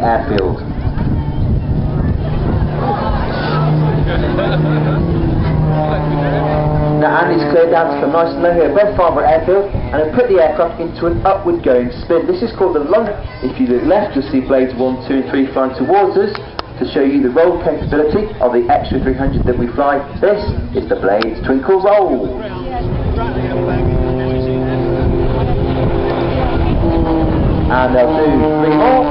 the airfield. Now Andy's cleared down to come nice and low here above Farnborough Airfield and then put the aircraft into an upward going spin. This is called the long. If you look left, you'll see blades 1, 2 and 3 flying towards us to show you the roll capability of the extra 300 that we fly. This is the blades twinkle roll. And they'll do 3 more.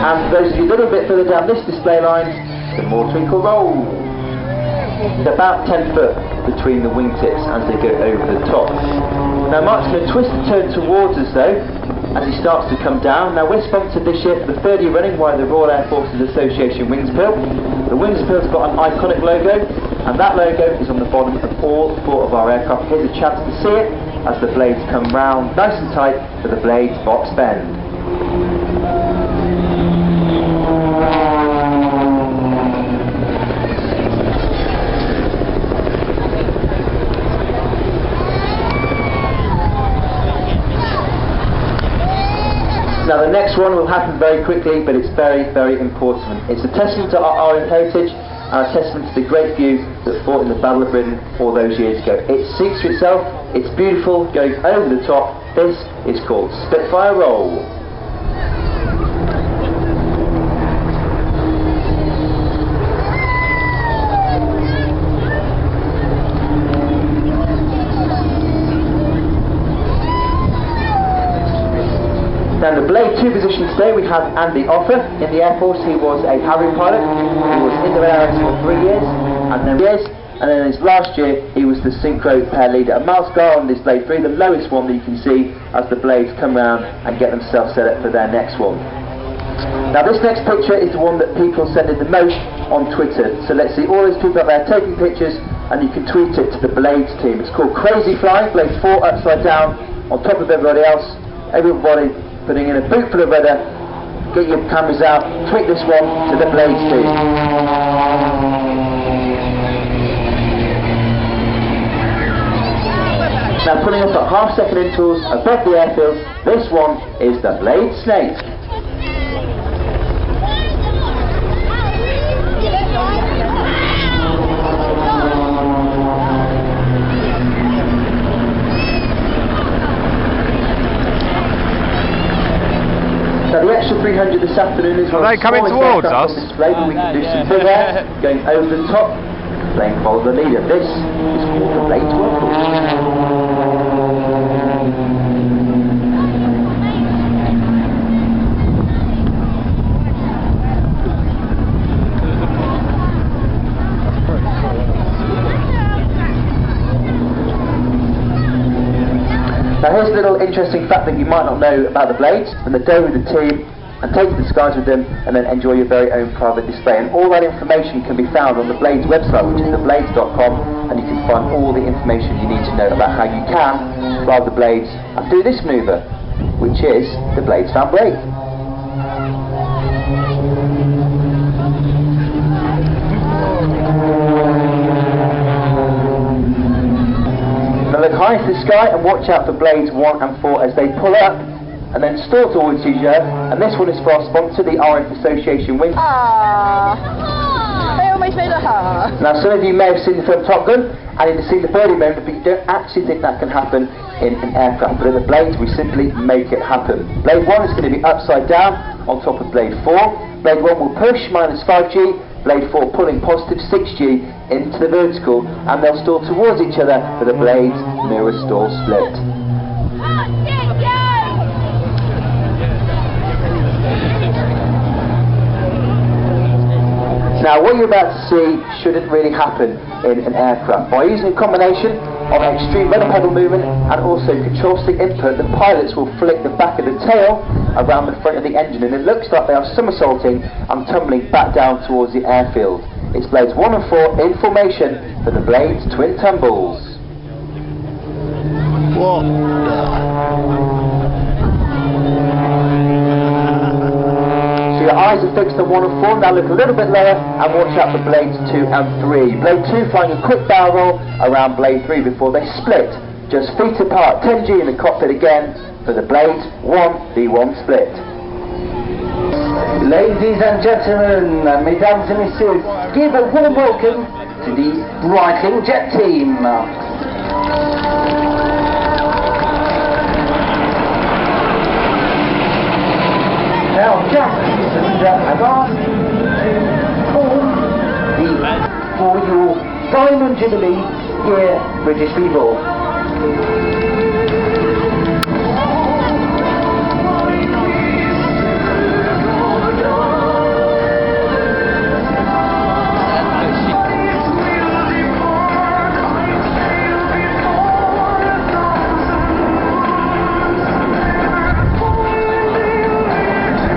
And for those of you a little bit further down this display line, some more twinkle roll. It's about 10 foot between the wingtips as they go over the top. Now Mark's going to twist the turn towards us though as he starts to come down. Now we're sponsored this year for the 3rd year running by the Royal Air Forces Association Wings Pill. The Wings Pill's got an iconic logo and that logo is on the bottom of all 4 of our aircraft. Here's a chance to see it as the blades come round nice and tight for the blades box bend. Now the next one will happen very quickly, but it's very, very important. It's a testament to our Iron heritage and a testament to the great view that fought in the Battle of Britain all those years ago. It speaks for itself, it's beautiful, going over the top. This is called Spitfire Roll. Now in the Blade 2 position today we have Andy Offer. In the Air Force he was a Harrier pilot, he was in the Air Force for 3 years, and then his last year he was the Synchro Pair Leader. A milestone on this Blade 3, the lowest one that you can see as the blades come round and get themselves set up for their next one. Now this next picture is the one that people send in the most on Twitter. So let's see all those people out there taking pictures and you can tweet it to the Blades team. It's called Crazy Flying, Blade 4 upside down on top of everybody else. Everybody putting in a boot full of rudder. Get your cameras out, tweet this one to the Blades team. Now putting up at half-second intervals above the airfield, this one is the Blade Snake. Now the extra 300 this afternoon is are they coming towards us? Display, but we can do some big air going over the top, playing follow the leader. This is called the Blade Whirlpool. Now here's a little interesting fact that you might not know about the blades, and then go with the team and take to the skies with them and then enjoy your very own private display. And all that information can be found on the Blades website, which is theblades.com, and you can find all the information you need to know about how you can fly the blades and do this manoeuvre, which is the Blades fan break. Now look high to the sky and watch out for blades 1 and 4 as they pull up and then store towards each other. And this one is for our sponsor, the RF Association Wing. They almost made a heart. Now some of you may have seen the film Top Gun and you've seen the birdie moment, but you don't actually think that can happen in an aircraft. But in the blades we simply make it happen. Blade 1 is going to be upside down on top of blade 4. Blade 1 will push -5G. Blade 4 pulling positive 6G into the vertical, and they'll store towards each other for the blades mirror stall split. Now what you're about to see shouldn't really happen in an aircraft. By using a combination of extreme rudder pedal movement and also control stick input, the pilots will flick the back of the tail around the front of the engine, and it looks like they are somersaulting and tumbling back down towards the airfield. It's blades 1 and 4 in formation for the Blades twin tumbles. So your eyes are fixed on 1 and 4. Now look a little bit lower and watch out for blades 2 and 3. Blade 2 flying a quick barrel roll around blade 3 before they split, just feet apart. 10G in the cockpit again. for the Blades 1v1 split. Ladies and gentlemen, mesdames et messieurs, give a warm welcome to the Breitling Jet team. Now, just have asked to form for your Diamond Jubilee here, British people.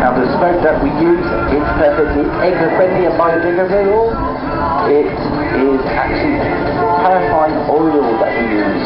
The smoke that we use is perfectly eco-friendly and biodegradable. It is actually paraffin oil that we use.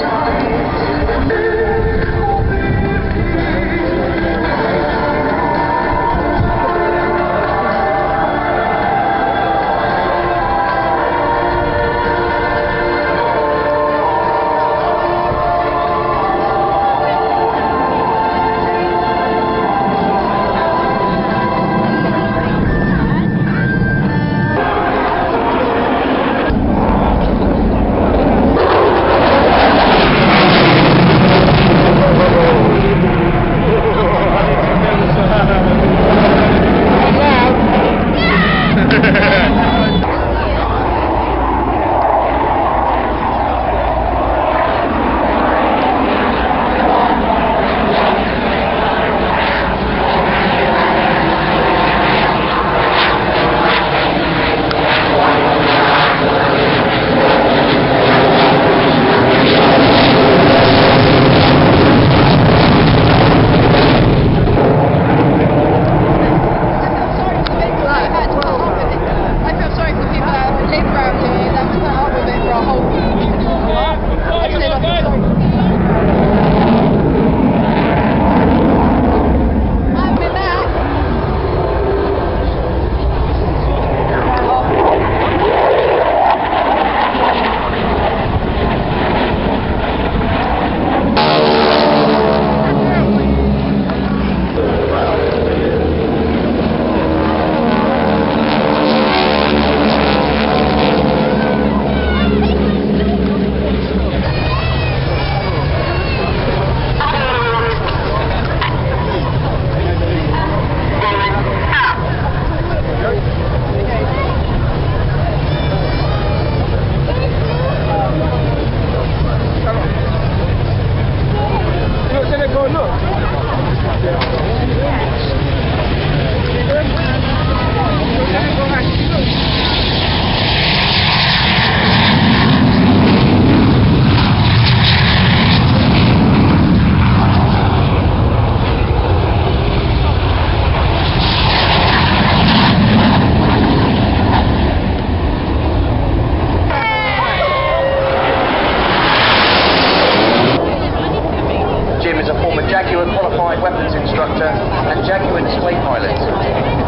weapons instructor and Jaguar display pilot.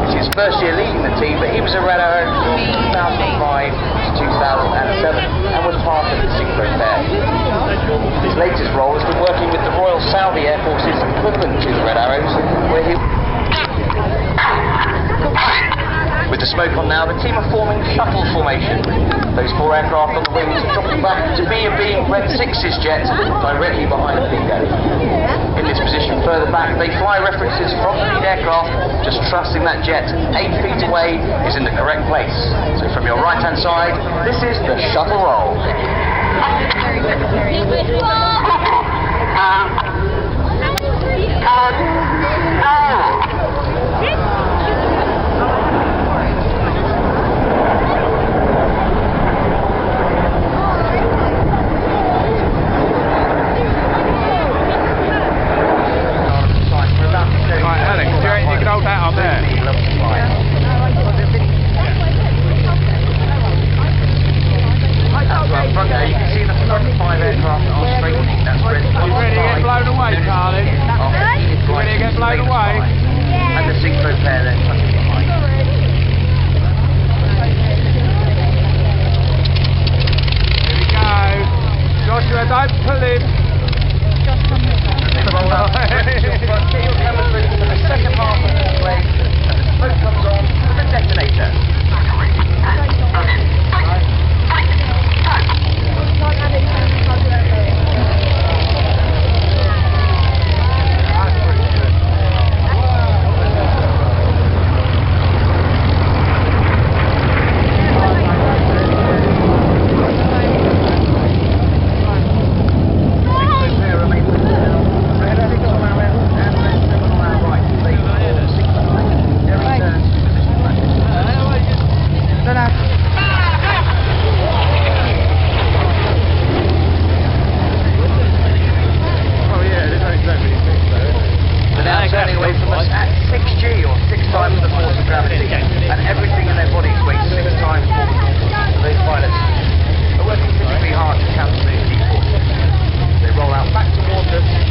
It's his first year leading the team, but he was a Red Arrow from 2005 to 2007 and was part of the Synchro pair. His latest role has been working with the Royal Saudi Air Force's equivalent to the Red Arrows, where he... With the smoke on now, the team are forming shuttle formation. Those 4 aircraft on the wings are dropping back to be Red 6's jet directly behind Bingo. In this position further back, they fly references from the lead aircraft, just trusting that jet 8 feet away is in the correct place. So from your right hand side, this is the shuttle roll. Don't pull him. Just come here. of gravity, and everything in their bodies weighs 6 times more than normal. So those pilots are working physically hard to counter those G-forces. They roll out back towards us,